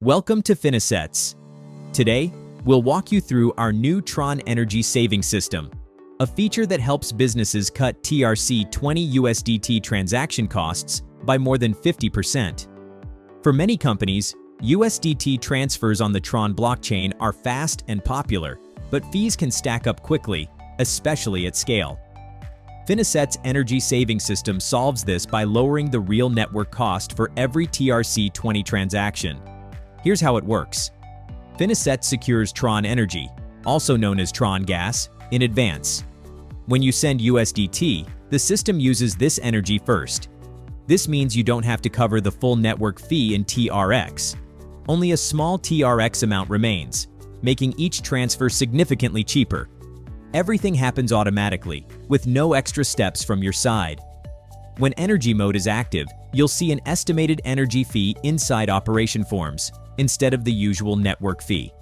Welcome to Finassets. Today, we'll walk you through our new Tron Energy Saving System, a feature that helps businesses cut TRC-20 USDT transaction costs by more than 50%. For many companies, USDT transfers on the Tron blockchain are fast and popular, but fees can stack up quickly, especially at scale. Finassets Energy Saving System solves this by lowering the real network cost for every TRC-20 transaction. Here's how it works. Finassets secures Tron Energy, also known as Tron Gas, in advance. When you send USDT, the system uses this energy first. This means you don't have to cover the full network fee in TRX. Only a small TRX amount remains, making each transfer significantly cheaper. Everything happens automatically, with no extra steps from your side. When energy mode is active, you'll see an estimated energy fee inside operation forms, instead of the usual network fee.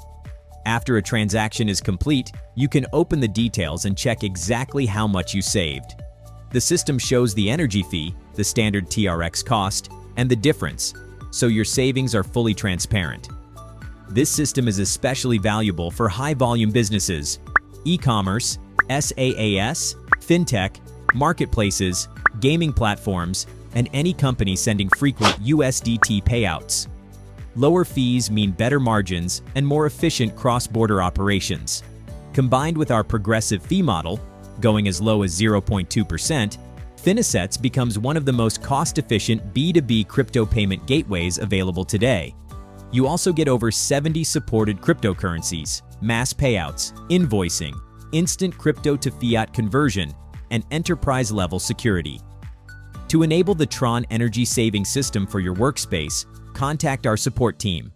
After a transaction is complete, you can open the details and check exactly how much you saved. The system shows the energy fee, the standard TRX cost, and the difference, so your savings are fully transparent. This system is especially valuable for high-volume businesses, e-commerce, SaaS, fintech, marketplaces, gaming platforms, and any company sending frequent USDT payouts. Lower fees mean better margins and more efficient cross-border operations. Combined with our progressive fee model, going as low as 0.2%, Finassets becomes one of the most cost-efficient B2B crypto payment gateways available today. You also get over 70 supported cryptocurrencies, mass payouts, invoicing, instant crypto-to-fiat conversion, and enterprise-level security. To enable the Tron Energy Saving System for your workspace, contact our support team.